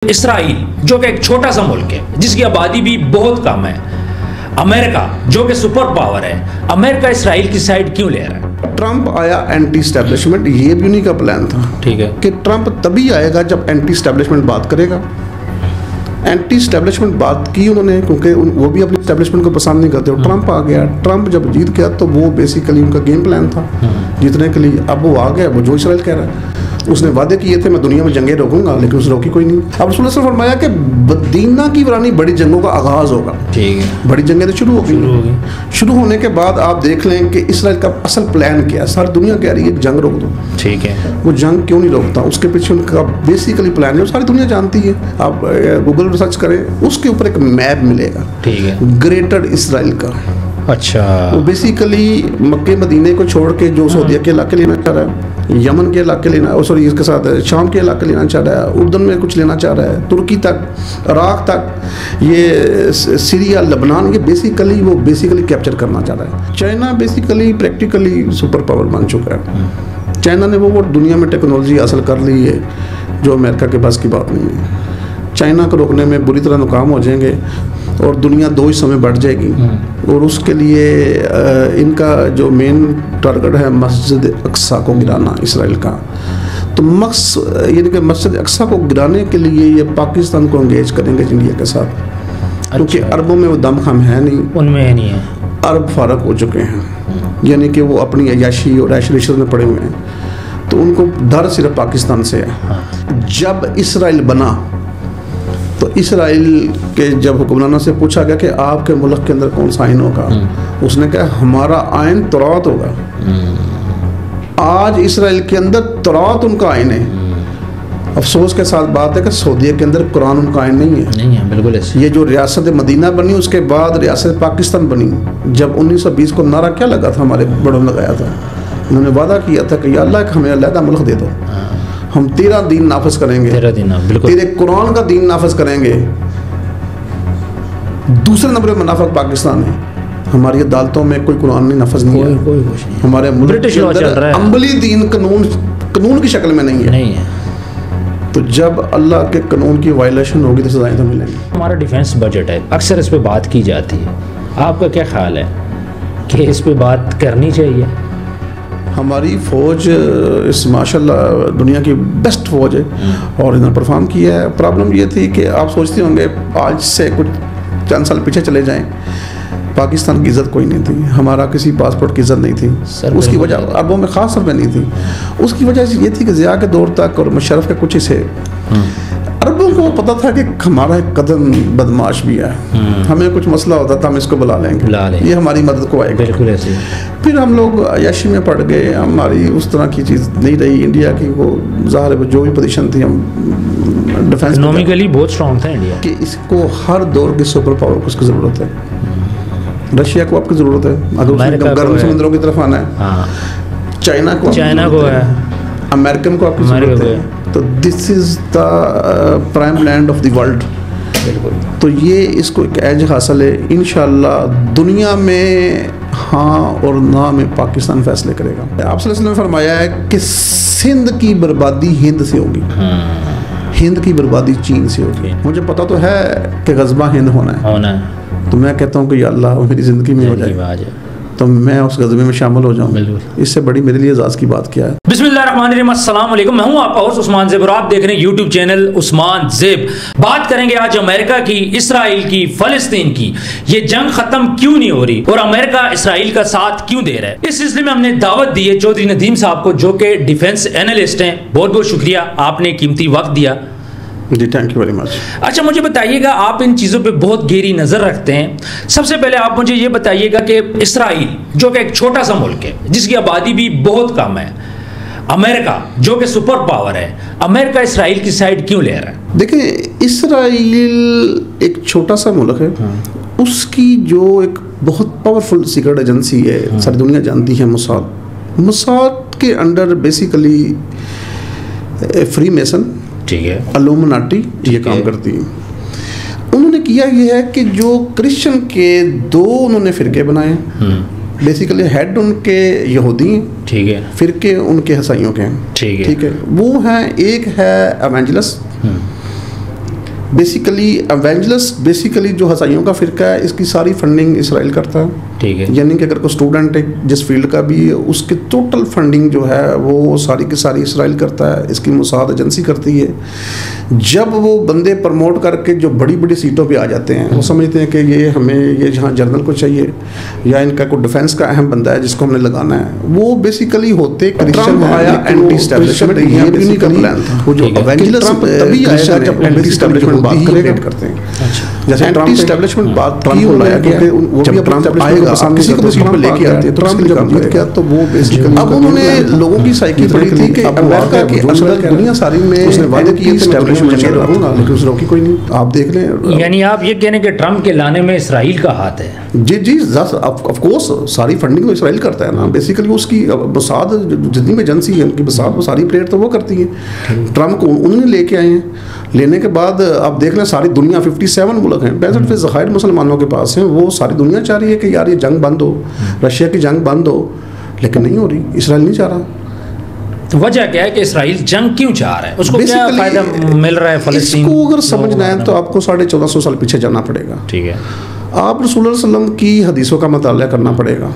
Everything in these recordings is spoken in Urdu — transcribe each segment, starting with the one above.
اسرائیل جو کہ ایک چھوٹا سا ملک ہے جس کی آبادی بھی بہت کم ہے، امریکہ جو کہ سپر پاور ہے، امریکہ اسرائیل کی سائڈ کیوں لے رہا ہے؟ ٹرمپ آیا اینٹی اسٹیبلشمنٹ، یہ بھی انہیں کا پلان تھا ٹھیک ہے کہ ٹرمپ تبھی آئے گا جب اینٹی اسٹیبلشمنٹ بات کرے گا. اینٹی اسٹیبلشمنٹ بات کی انہوں نے کیونکہ وہ بھی اپنی اسٹیبلشمنٹ کو پسند نہیں کرتے. ٹرمپ آ گیا، ٹرمپ جب جیت گیا تو وہ بیسیکلی ان کا گیم پلان تھا جیتنے کے لیے. اب وہ آ گیا، وہ جو اسرائیل کہہ رہا ہے، اس نے وعدے کیے تھے میں دنیا میں جنگیں روکوں گا، لیکن اس نے روکی کوئی نہیں. اب رسول اللہ صلی اللہ علیہ وسلم نے فرمایا کہ مدینہ کی ورانی بڑی جنگوں کا آغاز ہوگا. ٹھیک ہے، بڑی جنگیں تو شروع ہو گئی. شروع ہونے کے بعد آپ دیکھ لیں کہ اسرائیل کا اصل پلان کیا ہے. ساری دنیا کہہ رہی ہے کہ جنگ روک دو. ٹھیک ہے، وہ جنگ کیوں نہیں روکتا؟ اس کے پیچھے ان کا بیسیکلی پلان ہے، وہ ساری دنیا جانتی ہے. آپ گوگل ریسرچ کریں، اس کے اوپر ایک میپ ملے گا ٹھیک ہے، گریٹر اسرائیل کا. اچھا، وہ بیسیکلی مکے مدینے کو چھوڑ کے جو سعودیہ کے علاقے لینا چاہ رہا ہے، یمن کے علاقے لینا، سوری اس کے ساتھ شام کے علاقے لینا چاہ رہا ہے، اردن میں کچھ لینا چاہ رہا ہے، ترکی تک، عراق تک، یہ سیریا، لبنان، یہ بیسیکلی کیپچر کرنا چاہ رہا ہے. China basically practically superpower بن چکا ہے. چائنا نے وہ دنیا میں ٹیکنالوجی حاصل کر لی ہے جو امریکہ کے پاس کی بات نہیں ہے. چائنا کو روکنے میں بری طرح ناکام ہو جائیں گے اور دنیا دو حصوں میں بڑھ جائے گی. اور اس کے لیے ان کا جو مین ٹارگٹ ہے مسجد اقصی کو گرانا اسرائیل کا. تو یعنی کہ مسجد اقصی کو گرانے کے لیے یہ پاکستان کو انگیج کریں گے انڈیا کے ساتھ، کیونکہ عربوں میں وہ دم خم ہے نہیں، ان میں نہیں ہے. عرب فارغ ہو چکے ہیں، یعنی کہ وہ اپنی عیاشی اور عیش عشرت میں پڑے ہوئے ہیں. تو ان کو ڈر صرف پاکستان سے ہے. جب اسرائیل بنا تو اسرائیل کے جب حکمرانوں سے پوچھا گیا کہ آپ کے ملک کے اندر کون سا آئین ہوگا، اس نے کہا ہمارا آئین تورات ہوگا. آج اسرائیل کے اندر تورات ان کا آئین ہے. افسوس کے ساتھ بات ہے کہ سعودیہ کے اندر قرآن ان کا آئین نہیں ہے. بالکل ایسے. یہ جو ریاست مدینہ بنی اس کے بعد ریاست پاکستان بنی، جب 1920 کو نعرہ کیا لگا تھا، ہمارے بڑوں نے لگایا تھا، انہوں نے وعدہ کیا تھا کہ یا اللہ ہمیں علیحدہ ملک دے دو، ہم تیرا دین نافذ کریں گے، تیرے قرآن کا دین نافذ کریں گے. دوسرے نمبر پر منافق پاکستان ہے. ہماری عدالتوں میں کوئی قرآن نہیں نافذ نہیں ہے. ہمارے ملک کے اندر عملی دین قانون کی شکل میں نہیں ہے. تو جب اللہ کے قانون کی وائلیشن ہوگی تو سزائیں تو ملیں گی. ہمارا ڈیفینس بجٹ ہے، اکثر اس پہ بات کی جاتی ہے. آپ کا کیا خیال ہے کہ اس پہ بات کرنی چاہیے؟ ہماری فوج اس ماشاءاللہ دنیا کی بیسٹ فوج ہے اور انہوں نے پرفارم کیا ہے. پرابلم یہ تھی کہ آپ سوچتے ہوں گے آج سے کچھ چند سال پیچھے چلے جائیں، پاکستان کی عزت کوئی نہیں تھی، ہمارا کسی پاسپورٹ کی عزت نہیں تھی. اس کی وجہ عربوں میں خاص طور پہ نہیں تھی. اس کی وجہ یہ تھی کہ ضیاء کے دور تک اور مشرف کے کچھ حصے عربوں کو پتہ تھا کہ ہمارا ایک قدم بدماش بھی ہے، ہمیں کچھ مسئلہ ہوتا تھا ہم اس کو بلا لیں گے، یہ ہماری مدد کو آئے گا. بالکل ایسے. پھر ہم لوگ عیاشی میں پڑ گئے، ہماری اس طرح کی چیز نہیں رہی. انڈیا کی وہ ظاہر ہے جو بھی پوزیشن تھی، ہم ڈیفینس اکنامکلی بہت اسٹرانگ تھا انڈیا، کہ اس کو ہر دور کی سپر پاور کو اس کی ضرورت ہے. رشیا کو آپ کی ضرورت ہے اگر گرم سمندروں کی طرف آنا ہے. چائنا کو ہے، امریکن کو آپ کی ضرورت ہے. تو this is the prime land of the world. تو یہ اس کو ایک ایج حاصل ہے. انشاءاللہ دنیا میں ہاں اور نہ میں پاکستان فیصلے کرے گا. آپ صلی اللہ علیہ وسلم نے فرمایا ہے کہ سندھ کی بربادی ہند سے ہوگی، ہند کی بربادی چین سے ہوگی. مجھے پتا تو ہے کہ غزوہ ہند ہونا ہے، تو میں کہتا ہوں کہ یا اللہ میری زندگی میں ہو جائے تو میں اس غزوے میں شامل ہو جاؤں. اس سے بڑی میرے لیے اعزاز کی بات کیا ہے. بسم اللہ الرحمن الرحیم. السلام علیکم، میں ہوں آپ کا ہوسٹ عثمان زیب اور آپ دیکھ رہے ہیں یوٹیوب چینل عثمان زیب. بات کریں گے آج امریکہ کی، اسرائیل کی، فلسطین کی. یہ جنگ ختم کیوں نہیں ہو رہی اور امریکہ اسرائیل کا ساتھ کیوں دے رہا ہے. اس سلسلے میں ہم نے دعوت دی ہے چودھری ندیم صاحب کو، جو کہ ڈیفینس اینالسٹ ہیں. بہت بہت شکریہ، آپ نے قیمتی وقت دیا. جی تھینک یو ویری مچ. اچھا مجھے بتائیے گا، آپ ان چیزوں پہ بہت گہری نظر رکھتے ہیں. سب سے پہلے آپ مجھے یہ بتائیے گا کہ اسرائیل جو کہ ایک چھوٹا سا ملک ہے جس کی آبادی بھی بہت کم ہے، امریکہ جو کہ سپر پاور ہے، امریکہ اسرائیل کی سائڈ کیوں لے رہا ہے؟ دیکھیں اسرائیل ایک چھوٹا سا ملک ہے، اس کی جو ایک بہت پاورفل سیکرٹ ایجنسی ہے، ساری دنیا جانتی ہے، موساد کے انڈر بیسیکلی فری میسن، ٹھیک ہے، الومناٹی یہ کام کرتی ہے. انہوں نے کیا یہ ہے کہ جو کرسچن کے دو انہوں نے فرقے بنائے، بیسیکلی ہیڈ ان کے یہودی ہیں، ٹھیک ہے، فرقے ان کے عیسائیوں کے ہیں، ٹھیک ہے. وہ ہیں، ایک ہے ایونجلس، بیسیکلی ایونجلس بیسیکلی جو حسائیوں کا فرقہ ہے اس کی ساری فنڈنگ اسرائیل کرتا ہے. ٹھیک ہے. یعنی کہ اگر کوئی اسٹوڈنٹ ہے جس فیلڈ کا بھی اس کی ٹوٹل فنڈنگ جو ہے وہ ساری کی ساری اسرائیل کرتا ہے. اس کی موساد ایجنسی کرتی ہے. جب وہ بندے پروموٹ کر کے جو بڑی بڑی سیٹوں پہ آ جاتے ہیں وہ سمجھتے ہیں کہ یہ ہمیں یہ جہاں جنرل کو چاہیے یا ان کا کوئی ڈیفینس کا اہم بندہ ہے جس کو ہم نے لگانا ہے, وہ بیسیکلی ہوتے کرسچن آیا اینٹی اسٹیبلشمنٹ. یہ بھی نہیں کا پلان تھا. وہ جو ایونجلس تبھی آئے گا جب اینٹی اسٹیبلشمنٹ بات کرتے ہیں. جیسے اینٹی اسٹیبلشمنٹ بات کی وہ لایا گیا جب ٹرمپ آئے گا کسی کو بھی لے کے آتے ہیں تو ٹرمپ جب جیت گیا تو وہ بیسیکلی اب انہوں نے لوگوں کی سائیکی پڑھی تھی کہ امریکہ کے اندر دنیا ساری میں اس نے وعدے کیے اسٹیبلشمنٹ چل رہا ہوگا لیکن اس روکی کوئی نہیں. آپ دیکھ لیں, یعنی آپ یہ کہنے کہ ٹرمپ کے لانے میں اسرائیل کا ہاتھ ہے. جی آف کورس ساری فنڈنگ تو اسرائیل کرتا ہے نا. بیسیکلی اس کی بساد جتنی بھی ایجنسی ہے ان کی بساد وہ ساری پریڈ تو وہ کرتی ہے. ٹرمپ کو انہوں نے لے کے آئے ہیں. لینے کے بعد آپ دیکھ لیں ساری دنیا 57 ملک ہیں 65% ذخائر مسلمانوں کے پاس ہیں. وہ ساری دنیا چاہ رہی ہے کہ یار یہ جنگ بند ہو, رشیا کی جنگ بند ہو, لیکن نہیں ہو رہی. اسرائیل نہیں چاہ رہا. تو وجہ کیا ہے کہ اسرائیل جنگ کیوں چاہ رہا ہے؟ اس کو کیا فائدہ مل رہا ہے فلسطین؟ اس کو اگر سمجھنا ہے تو آپ کو 1450 سال پیچھے جانا پڑے گا. ٹھیک ہے. آپ رسول اللہ صلی اللہ علیہ وسلم کی حدیثوں کا مطالعہ کرنا پڑے گا. آپ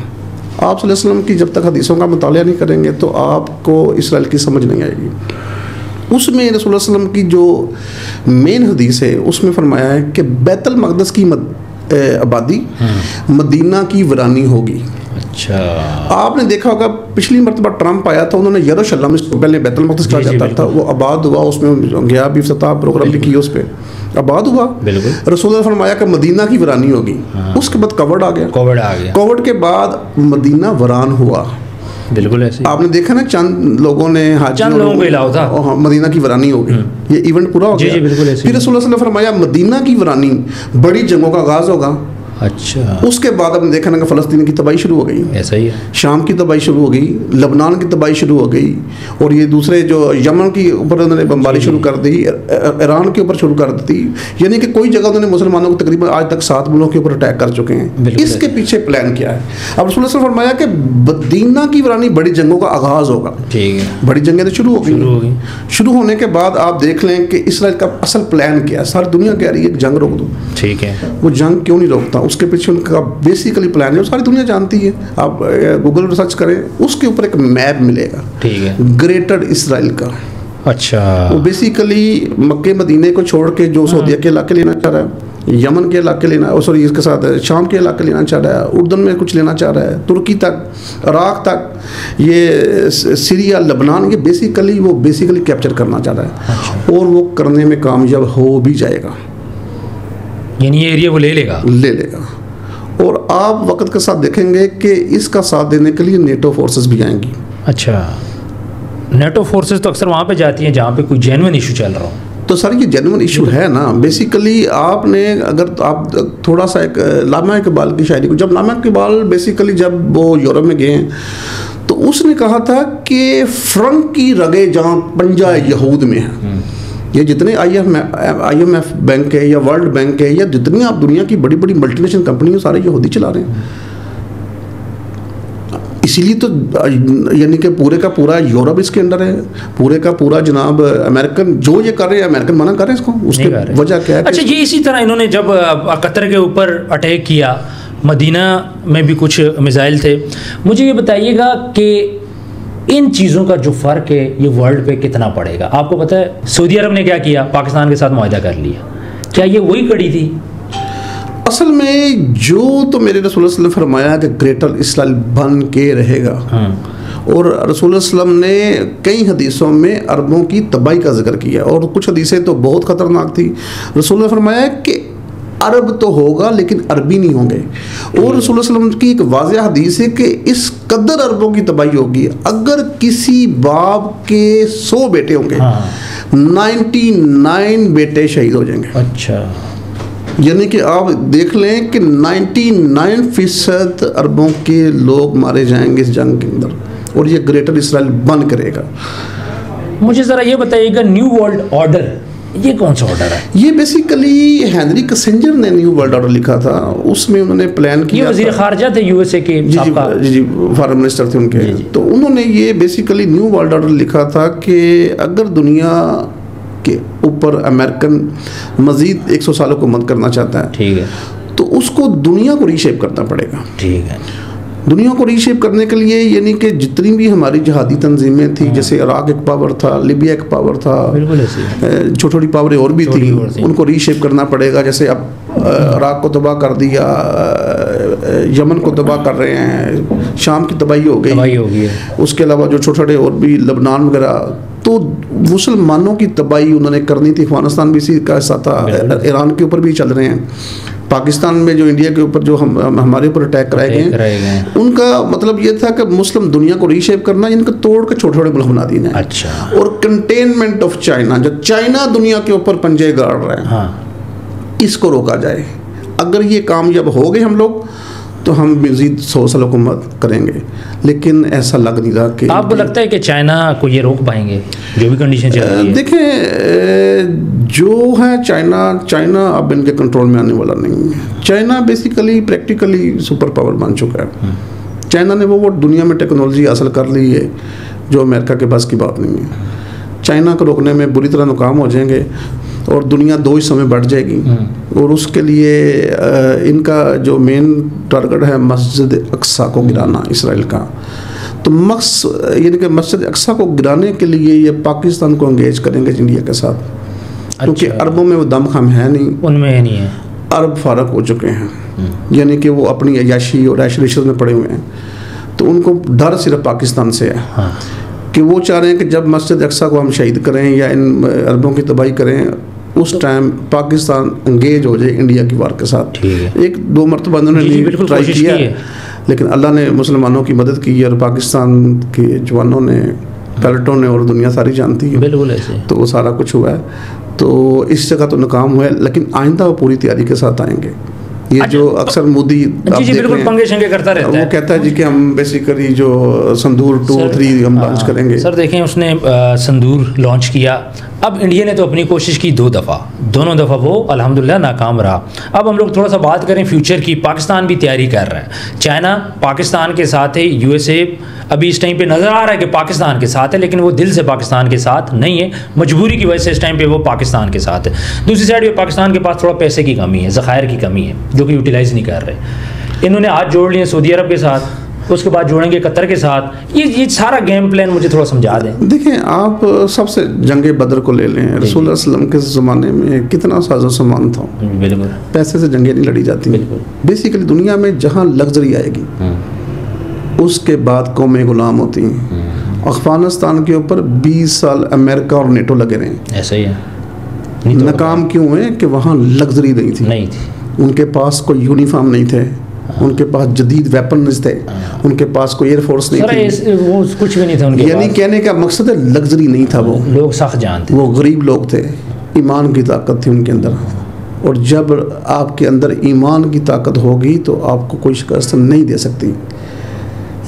صلی اللہ علیہ وسلم کی جب تک حدیثوں کا مطالعہ نہیں کریں گے تو آپ کو اسرائیل کی سمجھ نہیں آئے گی. اس میں رسول اللہ صلی اللہ علیہ وسلم کی جو مین حدیث ہے اس میں فرمایا ہے کہ بیت المقدس کی آبادی مدینہ کی ویرانی ہوگی. اچھا. آپ نے دیکھا ہوگا پچھلی مرتبہ ٹرمپ آیا تھا, انہوں نے یروشلم اس کو پہلے بیت المقدس کہا جاتا تھا, وہ آباد ہوا, اس میں گیا بھی افتتاح پروگرام بھی کیا, اس پہ آباد ہوا. رسول اللہ نے فرمایا کہ مدینہ کی ویرانی ہوگی. اس کے بعد کووڈ آ گیا. کووڈ کے بعد مدینہ ویران ہوا. بالکل ایسے آپ نے دیکھا نا چند لوگوں نے چند لوگوں کو علاوہ تھا مدینہ کی ویرانی ہو گئی. یہ ایونٹ پورا ہو گیا. پھر رسول اللہ صلی اللہ علیہ وسلم نے فرمایا مدینہ کی ویرانی بڑی جنگوں کا آغاز ہوگا. اچھا. اس کے بعد آپ نے دیکھا نا کہ فلسطین کی تباہی شروع ہو گئی. ایسا ہی ہے. شام کی تباہی شروع ہو گئی, لبنان کی تباہی شروع ہو گئی, اور یہ دوسرے جو یمن کے اوپر انہوں نے بمباری شروع کر دی, ایران کے اوپر شروع کر دی. یعنی کہ کوئی جگہ انہوں نے مسلمانوں کو تقریباً آج تک 7 ملکوں کے اوپر اٹیک کر چکے ہیں. اس کے پیچھے پلان کیا ہے؟ اب رسول اللہ نے فرمایا کہ مدینہ کی ویرانی بڑی جنگوں کا آغاز ہوگا. ٹھیک ہے. بڑی جنگیں تو شروع ہو گئی. شروع ہونے کے بعد آپ دیکھ لیں کہ اسرائیل کا اصل پلان کیا ہے. ساری دنیا کہہ رہی ہے جنگ روک دو. ٹھیک ہے. وہ جنگ کیوں نہیں روکتا؟ اس کے پیچھے ان کا بیسیکلی پلان ہے, ساری دنیا جانتی ہے. آپ گوگل ریسرچ کریں, اس کے اوپر ایک میپ ملے گا. ٹھیک ہے. گریٹر اسرائیل کا. اچھا. وہ بیسیکلی مکے مدینے کو چھوڑ کے جو سعودیہ کے علاقے لینا چاہ رہا ہے, یمن کے علاقے لینا, سوری اس کے ساتھ شام کے علاقے لینا چاہ رہا ہے, اردن میں کچھ لینا چاہ رہا ہے, ترکی تک, عراق تک, یہ سیریا, لبنان, یہ بیسیکلی کیپچر کرنا چاہ رہا ہے. اور وہ کرنے میں کامیاب ہو بھی جائے گا. یعنی یہ ایریا وہ لے لے گا. اور آپ وقت کے ساتھ دیکھیں گے کہ اس کا ساتھ دینے کے لیے نیٹو فورسز بھی آئیں گی. اچھا. نیٹو فورسز تو اکثر وہاں پہ جاتی ہیں جہاں پہ کوئی جینوئن ایشو چل رہا ہو. تو سر یہ جینوئن ایشو ہے نا. بیسیکلی آپ نے اگر آپ تھوڑا سا ایک علامہ اقبال کی شاعری کو, جب علامہ اقبال بیسیکلی جب وہ یورپ میں گئے ہیں تو اس نے کہا تھا کہ فرنک کی رگے جہاں پنجہ یہود میں ہے. یہ جتنے آئی ایم ایف بینک ہے یا ورلڈ بینک ہے یا جتنی آپ دنیا کی بڑی بڑی ملٹی نیشنل کمپنی ہیں سارے یہودی چلا رہے ہیں. اسی لیے تو یعنی کہ پورے کا پورا یورپ اس کے اندر ہے, پورے کا پورا جناب امریکن جو یہ کر رہے ہیں امریکن منع کر رہے ہیں اس کو. اس کی وجہ کیا ہے؟ اچھا یہ اسی طرح انہوں نے جب قطر کے اوپر اٹیک کیا, مدینہ میں بھی کچھ میزائل تھے. مجھے یہ بتائیے گا کہ ان چیزوں کا جو فرق ہے یہ ورلڈ پہ کتنا پڑے گا؟ آپ کو پتہ ہے سعودی عرب نے کیا کیا, پاکستان کے ساتھ معاہدہ کر لیا. کیا یہ وہی کڑی تھی؟ اصل میں جو تو میرے رسول اللہ صلی اللہ علیہ وسلم نے فرمایا کہ گریٹر اسرائیل بن کے رہے گا. اور رسول اللہ صلی اللہ علیہ وسلم نے کئی حدیثوں میں عربوں کی تباہی کا ذکر کیا, اور کچھ حدیثیں تو بہت خطرناک تھی. رسول اللہ نے فرمایا کہ عرب تو ہوگا لیکن عربی نہیں ہوں گے. اور رسول اللہ صلی اللہ علیہ وسلم کی ایک واضح حدیث ہے کہ اس قدر عربوں کی تباہی ہوگی, اگر کسی باپ کے 100 بیٹے ہوں گے 99 بیٹے شہید ہو جائیں گے. اچھا. یعنی کہ آپ دیکھ لیں کہ 99% عربوں کے لوگ مارے جائیں گے اس جنگ کے اندر, اور یہ گریٹر اسرائیل بن کرے گا. مجھے ذرا یہ بتائیے گا نیو ورلڈ آرڈر یہ کون سا آرڈر ہے؟ یہ بیسیکلی ہینری کسنجر نے نیو ورلڈ آرڈر لکھا تھا. اس میں انہوں نے پلان کیا. یہ وزیر خارجہ تھے یو ایس اے کے. جی فارن منسٹر تھے ان کے. تو انہوں نے یہ بیسیکلی نیو ورلڈ آرڈر لکھا تھا کہ اگر دنیا کے اوپر امریکن مزید 100 سال حکومت کرنا چاہتا ہے، ٹھیک ہے، تو اس کو دنیا کو ری شیپ کرنا پڑے گا. ٹھیک ہے. دنیا کو ری شیپ کرنے کے لیے یعنی کہ جتنی بھی ہماری جہادی تنظیمیں تھیں، جیسے عراق ایک پاور تھا، لیبیا ایک پاور تھا، چھوٹی چھوٹی پاوریں اور بھی تھیں، ان کو ری شیپ کرنا پڑے گا. جیسے اب عراق کو تباہ کر دیا، یمن کو تباہ کر رہے ہیں، شام کی تباہی ہو گئی، اس کے علاوہ جو چھوٹے چھوٹے اور بھی لبنان وغیرہ. تو مسلمانوں کی تباہی انہوں نے کرنی تھی. افغانستان بھی اسی کا حصہ تھا، ایران کے اوپر بھی چل رہے ہیں. پاکستان میں جو انڈیا کے اوپر جو ہمارے اوپر اٹیک کرائے گئے ہیں، ان کا مطلب یہ تھا کہ مسلم دنیا کو ری شیپ کرنا، ان کو توڑ کے چھوٹے چھوٹے ملک بنا دینا ہے. اچھا. اور کنٹینمنٹ آف چائنا، جو چائنا دنیا کے اوپر پنجے گاڑ رہا ہے، اس کو روکا جائے. اگر یہ کامیاب ہو گئے ہم لوگ تو ہم مزید 100 سال حکومت کریں گے، لیکن ایسا لگ نہیں رہا. کہ آپ کو لگتا ہے کہ چائنا کو یہ روک پائیں گے جو بھی کنڈیشن چل رہی ہے؟ دیکھیں جو ہے چائنا اب ان کے کنٹرول میں آنے والا نہیں ہے. China basically practically superpower بن چکا ہے. چائنا نے وہ دنیا میں ٹیکنالوجی حاصل کر لی ہے جو امریکہ کے پاس کی بات نہیں ہے. چائنا کو روکنے میں بری طرح ناکام ہو جائیں گے اور دنیا 2 حصوں میں بٹ جائے گی. اور اس کے لیے ان کا جو مین ٹارگٹ ہے مسجد اقصیٰ کو گرانا اسرائیل کا. تو یعنی کہ مسجد اقصیٰ کو گرانے کے لیے یہ پاکستان کو انگیج کریں گے انڈیا کے ساتھ. کیونکہ عربوں میں وہ دم خم ہے نہیں، ان میں نہیں ہے. عرب فارغ ہو چکے ہیں، یعنی کہ وہ اپنی عیاشی اور عیش رشت میں پڑے ہوئے ہیں. تو ان کو ڈر صرف پاکستان سے ہے کہ وہ چاہ رہے ہیں کہ جب مسجد اقصیٰ کو ہم شہید کریں یا ان عربوں کی تباہی کریں، اس ٹائم پاکستان انگیج ہو جائے انڈیا کی وار کے ساتھ. 1-2 مرتبہ انہوں نے ٹرائی کیا، لیکن اللہ نے مسلمانوں کی مدد کی اور پاکستان کے جوانوں نے، پائلٹوں نے اور دنیا ساری جانتی ہے، تو وہ سارا کچھ ہوا ہے. تو اس جگہ تو ناکام ہوا ہے، لیکن آئندہ وہ پوری تیاری کے ساتھ آئیں گے. یہ جو اکثر مودی کرتا رہتا ہے، وہ کہتا ہے جی کہ ہم بیسیکلی جو سندور 2-3 ہم لانچ کریں گے. سر دیکھیں اس نے سندور لانچ کیا. اب انڈیا نے تو اپنی کوشش کی 2 دفعہ، دونوں دفعہ وہ الحمدللہ ناکام رہا. اب ہم لوگ تھوڑا سا بات کریں فیوچر کی. پاکستان بھی تیاری کر رہا ہے، چائنا پاکستان کے ساتھ ہے، USA ابھی اس ٹائم پہ نظر آ رہا ہے کہ پاکستان کے ساتھ ہے، لیکن وہ دل سے پاکستان کے ساتھ نہیں ہے، مجبوری کی وجہ سے اس ٹائم پہ وہ پاکستان کے ساتھ ہے. دوسری سائڈ پہ پاکستان کے پاس تھوڑا پیسے کی کمی ہے، ذخائر کی کمی ہے، جو کہ یوٹیلائز نہیں کر رہے. انہوں نے ہاتھ جوڑ لیے سعودی عرب کے ساتھ، اس کے بعد جوڑیں گے قطر کے ساتھ. یہ سارا گیم پلان مجھے تھوڑا سمجھا دیں. دیکھیں آپ سب سے جنگ بدر کو لے لیں. رسول اللہ علیہ وسلم کے زمانے میں کتنا ساز و سامان تھا. بالکل. پیسے سے جنگیں نہیں لڑی جاتی. بیسیکلی دنیا میں جہاں لگژری آئے گی اس کے بعد قومیں غلام ہوتی ہیں. افغانستان کے اوپر 20 سال امریکہ اور نیٹو لگے رہے ہیں. ایسا ہی ہے. ناکام کیوں ہوئے؟ کہ وہاں لگژری نہیں تھی. ان کے پاس کوئی یونیفارم نہیں تھے، ان کے پاس جدید ویپنز تھے، ان کے پاس کوئی ایئر فورس نہیں تھی، وہ کچھ بھی نہیں تھا ان کے پاس. یعنی کہنے کا مقصد ہے لگژری نہیں تھا. وہ لوگ سخت جان تھے، وہ غریب لوگ تھے. ایمان کی طاقت تھی ان کے اندر، اور جب آپ کے اندر ایمان کی طاقت ہوگی تو آپ کو کوئی شکست نہیں دے سکتی.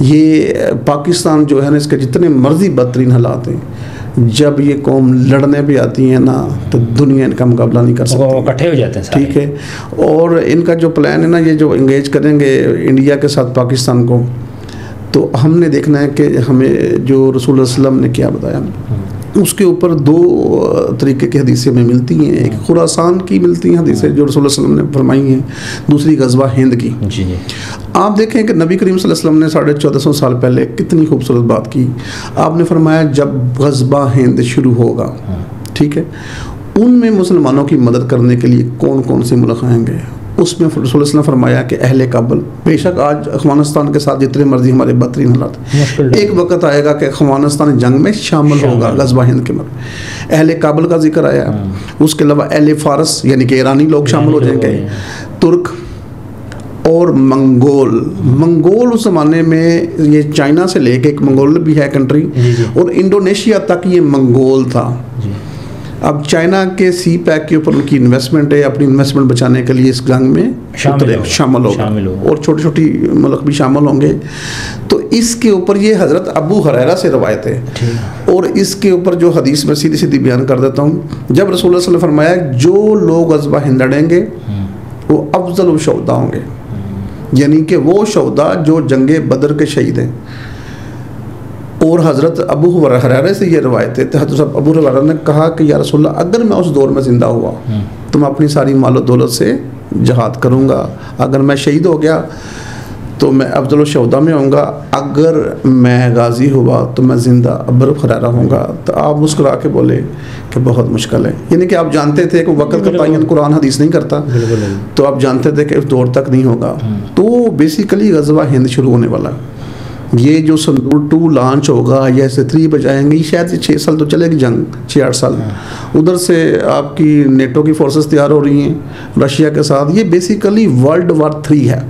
یہ پاکستان جو ہے نا، اس کے جتنے مرضی بدترین حالات ہیں، جب یہ قوم لڑنے پہ آتی ہیں نا تو دنیا ان کا مقابلہ نہیں کر سکتی. وہ اکٹھے ہو جاتے ہیں. ٹھیک ہے. اور ان کا جو پلان ہے نا، یہ جو انگیج کریں گے انڈیا کے ساتھ پاکستان کو، تو ہم نے دیکھنا ہے کہ ہمیں جو رسول اللہ علیہ وسلم نے کیا بتایا، اس کے اوپر 2 طریقے کی حدیثیں میں ملتی ہیں. ایک خراسان کی ملتی ہیں حدیثیں جو رسول اللہ علیہ وسلم نے فرمائی ہیں، دوسری غزوہ ہند کی. آپ دیکھیں کہ نبی کریم صلی اللہ علیہ وسلم نے 1450 سال پہلے کتنی خوبصورت بات کی. آپ نے فرمایا جب غزوہ ہند شروع ہوگا، ٹھیک ہے، ان میں مسلمانوں کی مدد کرنے کے لیے کون کون سے ملک آئیں گے. اس میں رسول اللہ علیہ وسلم فرمایا کہ اہل کابل. بے شک آج افغانستان کے ساتھ جتنے مرضی ہمارے بدترین حالات، ایک وقت آئے گا کہ افغانستان جنگ میں شامل ہوگا. غزوہ ہند کے مرد اہل کابل کا ذکر آیا. اس کے علاوہ اہل فارس یعنی کہ ایرانی لوگ شامل ہو جائیں گے، ترک اور منگول اس زمانے میں یہ چائنا سے لے کے ایک منگول بھی ہے کنٹری، اور انڈونیشیا تک یہ منگول تھا. اب چائنا کے سی پیک کے اوپر ان کی انویسٹمنٹ ہے، اپنی انویسٹمنٹ بچانے کے لیے اس جنگ میں شامل ہوگا، اور چھوٹی چھوٹی ملک بھی شامل ہوں گے. تو اس کے اوپر یہ حضرت ابو ہریرہ سے روایت ہے، اور اس کے اوپر جو حدیث میں سیدھی سیدھی بیان کر دیتا ہوں. جب رسول اللہ صلی اللہ علیہ وسلم فرمایا جو لوگ غزوہ ہند لڑیں گے وہ افضل الشہداء ہوں گے، یعنی کہ وہ شہداء جو جنگ بدر کے شہید ہیں. اور حضرت ابو ہریرہ سے یہ روایت ہے، حضرت ابو ہریرہ نے کہا کہ یا رسول اللہ اگر میں اس دور میں زندہ ہوا تو میں اپنی ساری مال و دولت سے جہاد کروں گا، اگر میں شہید ہو گیا تو میں افضل الشہداء میں ہوں گا، اگر میں غازی ہوا تو میں زندہ ابو ہریرہ ہوں گا۔ تو آپ مسکرا کے بولے کہ بہت مشکل ہے، یعنی کہ آپ جانتے تھے کہ وقت کا تعین قرآن حدیث نہیں کرتا، تو آپ جانتے تھے کہ اس دور تک نہیں ہوگا۔ تو بیسیکلی غزوہ ہند شروع ہونے والا ہے، یہ جو سندور 2 لانچ ہوگا یا S3 پہ جائیں گے، شاید 6 سال تو چلے گی جنگ، 6-8 سال۔ ادھر سے آپ کی نیٹو کی فورسز تیار ہو رہی ہیں رشیا کے ساتھ، یہ بیسیکلی ورلڈ وار 3 ہے۔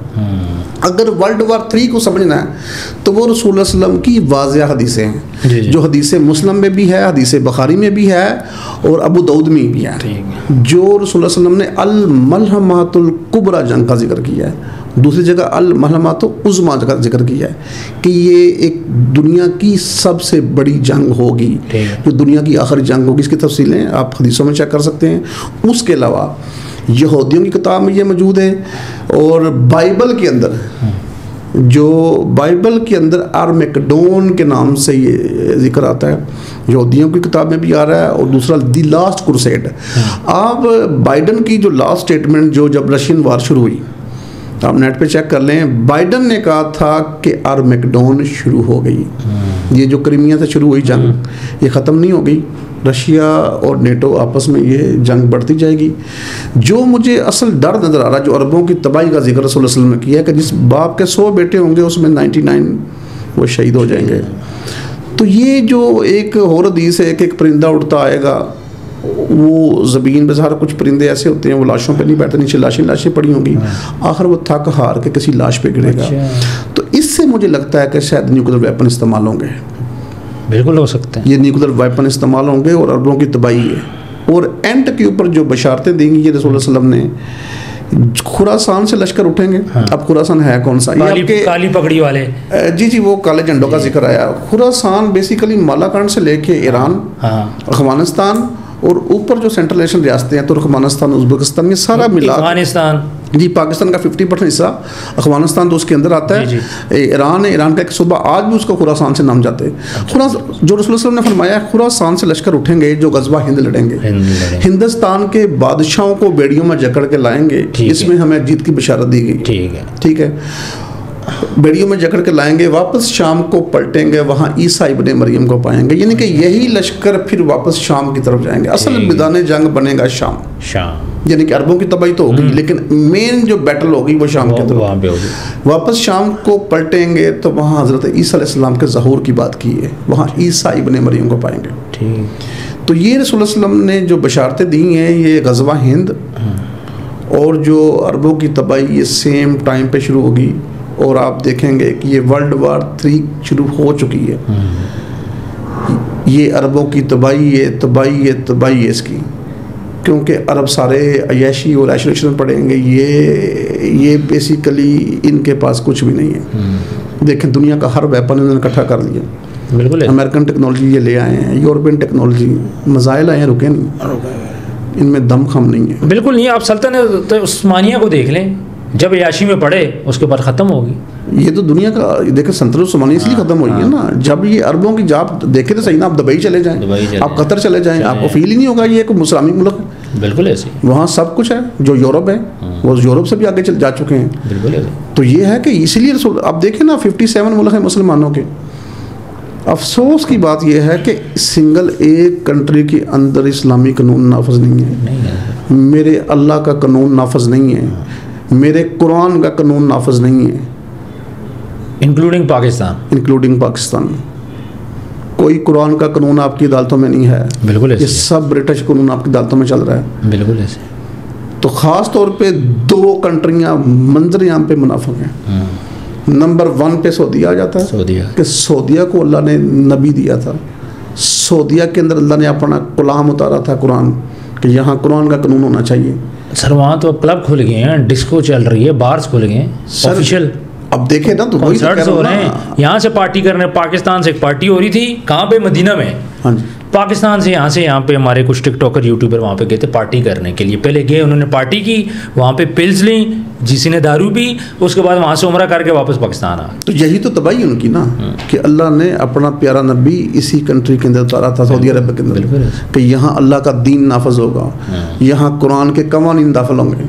اگر ورلڈ وار 3 کو سمجھنا ہے تو وہ رسول اللہ صلی اللہ علیہ وسلم کی واضح حدیثیں ہیں، جو حدیث مسلم میں بھی ہے، حدیث بخاری میں بھی ہے اور ابو داؤد میں بھی ہے، جو رسول اللہ صلی اللہ علیہ وسلم نے الملحمات الکبریٰ جنگ کا ذکر کیا ہے، دوسری جگہ الملحمات العظمیٰ کا ذکر کیا ہے کہ یہ ایک دنیا کی سب سے بڑی جنگ ہوگی، جو دنیا کی آخری جنگ ہوگی۔ اس کی تفصیلیں آپ حدیثوں میں چیک کر سکتے ہیں۔ اس کے علاوہ یہودیوں کی کتاب میں یہ موجود ہے، اور بائبل کے اندر آرمیگڈون کے نام سے یہ ذکر آتا ہے، یہودیوں کی کتاب میں بھی آ رہا ہے، اور دوسرا دی لاسٹ کرسیڈ۔ آپ بائیڈن کی جو لاسٹ اسٹیٹمنٹ جو جب رشین وار شروع ہوئی، آپ نیٹ پہ چیک کر لیں، بائیڈن نے کہا تھا کہ آرمیگڈون شروع ہو گئی، یہ جو کرائمیا سے شروع ہوئی جنگ یہ ختم نہیں ہو گئی، رشیا اور نیٹو آپس میں یہ جنگ بڑھتی جائے گی۔ جو مجھے اصل ڈر نظر آ رہا ہے، جو عربوں کی تباہی کا ذکر رسول اللہ صلی اللہ علیہ وسلم نے کیا ہے کہ جس باپ کے 100 بیٹے ہوں گے اس میں 99 وہ شہید ہو جائیں گے، تو یہ جو ایک اور حدیث ہے کہ ایک پرندہ اڑتا آئے گا، وہ زمین پہ سارا کچھ پرندے ایسے ہوتے ہیں وہ لاشوں پہ نہیں بیٹھتے، نیچے لاشیں پڑی ہوں گی، آخر وہ تھک ہار کے کسی لاش پہ گرے گا۔ تو اس سے مجھے لگتا ہے کہ شاید نیوکلیر ویپن استعمال ہوں گے، بالکل ہو سکتے ہیں، یہ نیوکلیر ویپن استعمال ہوں گے اور عربوں کی تباہی ہے۔ اور اینڈ کے اوپر جو بشارتیں دیں گی یہ رسول اللہ صلی اللہ علیہ وسلم نے، خراسان سے لشکر اٹھیں گے۔ اب خراسان ہے کون سا؟ کالی پگڑی والے، جی وہ کالے جھنڈوں کا ذکر آیا۔ خراسان بیسیکلی مالاکنڈ سے لے کے ایران، افغانستان اور اوپر جو سینٹرل ایشین ریاستیں ہیں ترکمانستان، ازبکستان، یہ سارا ملا افغانستان، جی پاکستان کا 50% حصہ، افغانستان تو اس کے اندر آتا ہے، ایران ہے، ایران کا ایک صوبہ آج بھی اس کو خراسان سے نام جاتے ہیں۔ جو رسول اللہ صلی اللہ علیہ وسلم نے فرمایا خراسان سے لشکر اٹھیں گے جو غزوہ ہند لڑیں گے، ہندوستان کے بادشاہوں کو بیڑیوں میں جکڑ کے لائیں گے، اس میں ہمیں جیت کی بشارت دی گئی، ٹھیک ہے، بیڑیوں میں جکڑ کے لائیں گے، واپس شام کو پلٹیں گے، وہاں عیسیٰ ابن مریم کو پائیں گے، یعنی کہ یہی لشکر پھر واپس شام کی طرف جائیں گے۔ اصل میدان جنگ بنے گا شام، یعنی کہ عربوں کی تباہی تو ہوگی لیکن مین جو بیٹل ہوگی وہ شام کے اندر، واپس شام کو پلٹیں گے تو وہاں حضرت عیسیٰ علیہ السلام کے ظہور کی بات کی ہے، وہاں عیسیٰ ابن مریم کو پائیں گے۔ تو یہ رسول اللہ صلی اللہ علیہ وسلم نے جو بشارتیں دی ہیں، یہ غزوہ ہند اور جو عربوں کی تباہی یہ سیم ٹائم پہ شروع ہوگی، اور آپ دیکھیں گے کہ یہ ورلڈ وار 3 شروع ہو چکی ہے۔ یہ عربوں کی تباہی ہے اس کی، کیونکہ عرب سارے عیاشی اور عیش و عشرت میں پڑیں گے، یہ بیسیکلی ان کے پاس کچھ بھی نہیں ہے۔ دیکھیں دنیا کا ہر ویپن انہوں نے اکٹھا کر لیا، بالکل امریکن ٹیکنالوجی یہ لے آئے ہیں، یورپین ٹیکنالوجی، میزائل آئے ہیں، رکے نہیں، ان میں دم خم نہیں ہے، بالکل نہیں۔ آپ سلطنت عثمانیہ کو دیکھ لیں، جب عیاشی میں پڑے اس کے بعد ختم ہوگی۔ یہ تو دنیا کا دیکھیں سلطنت عثمانیہ اس لیے ختم ہوئی ہے نا، جب یہ عربوں کی جاب دیکھیں تو صحیح نا، آپ دبئی چلے جائیں، آپ قطر چلے جائیں، آپ کو فیل ہی نہیں ہوگا یہ ایک اسلامی ملک ہے، بالکل ایسے، وہاں سب کچھ ہے۔ جو یورپ ہے وہ یورپ سے بھی آگے جا چکے ہیں، بالکل ایسے۔ تو یہ ہے کہ اسی لیے آپ دیکھیں نا 57 ملک ہیں مسلمانوں کے۔ افسوس کی بات یہ ہے کہ سنگل ایک کنٹری کے اندر اسلامی قانون نافذ نہیں ہے، میرے اللہ کا قانون نافذ نہیں ہے، میرے قرآن کا قانون نافذ نہیں ہے، انکلوڈنگ پاکستان، کوئی قرآن کا قانون آپ کی عدالتوں میں نہیں ہے، بالکل یہ سب برٹش قانون آپ کی عدالتوں میں چل رہا ہے، بالکل ایسے۔ تو خاص طور پہ 2 کنٹریاں منظر عام پہ منافق ہیں۔ نمبر 1 پہ سعودیہ آ جاتا ہے کہ سعودیہ کو اللہ نے نبی دیا تھا، سعودیہ کے اندر اللہ نے اپنا کلام اتارا تھا قرآن، کہ یہاں قرآن کا قانون ہونا چاہیے۔ سر وہاں تو کلب کھل گئے ہیں، ڈسکو چل رہی ہے، بارز کھل گئے ہیں آفیشیل، اب دیکھیں نا تو کنسرٹس ہو رہے ہیں، یہاں سے پارٹی کرنے، پاکستان سے ایک پارٹی ہو رہی تھی، کہاں پہ؟ مدینہ میں، پاکستان سے یہاں پہ ہمارے کچھ ٹک ٹاکر یوٹیوبر وہاں پہ گئے تھے پارٹی کرنے کے لیے، پہلے گئے انہوں نے پارٹی کی، وہاں پہ پلز لیں، جس نے دارو پی اس کے بعد وہاں سے عمرہ کر کے واپس پاکستان آ. تو یہی تو تباہی ان کی نا کہ اللہ نے اپنا پیارا نبی اسی کنٹری کے اندر اتارا تھا, سعودی عرب کے اندر, کہ یہاں اللہ کا دین نافذ ہوگا, یہاں قرآن کے قوانین داخل ہوں گے.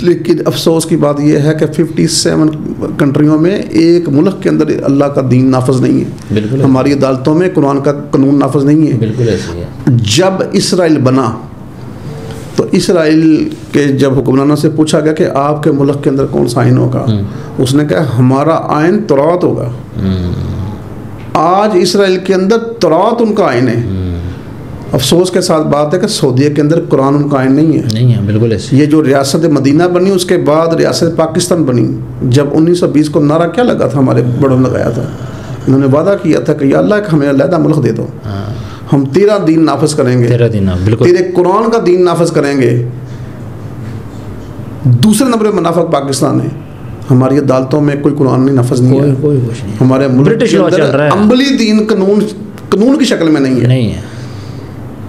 لیکن افسوس کی بات یہ ہے کہ 57 کنٹریوں میں ایک ملک کے اندر اللہ کا دین نافذ نہیں ہے. ہماری عدالتوں میں قرآن کا قانون نافذ نہیں ہے. بالکل ایسے ہے. جب اسرائیل بنا تو اسرائیل کے جب حکمرانوں سے پوچھا گیا کہ آپ کے ملک کے اندر کون سا آئین ہوگا, اس نے کہا ہمارا آئین تورات ہوگا. آج اسرائیل کے اندر تورات ان کا آئین ہے. افسوس کے ساتھ بات ہے کہ سعودیہ کے اندر قرآن ان کا آئین نہیں ہے. بالکل ایسے. یہ جو ریاست مدینہ بنی اس کے بعد ریاست پاکستان بنی, جب 1920 کو نعرہ کیا لگا تھا, ہمارے بڑوں نے لگایا تھا, انہوں نے وعدہ کیا تھا کہ یا اللہ ہمیں علیحدہ ملک دے دو, ہم تیرا دین نافذ کریں گے, تیرے قرآن کا دین نافذ کریں گے. دوسرے نمبر میں منافق پاکستان ہے. ہماری عدالتوں میں کوئی قرآن نہیں نافذ نہیں ہے. ہمارے ملک کے اندر عملی دین قانون کی شکل میں نہیں ہے.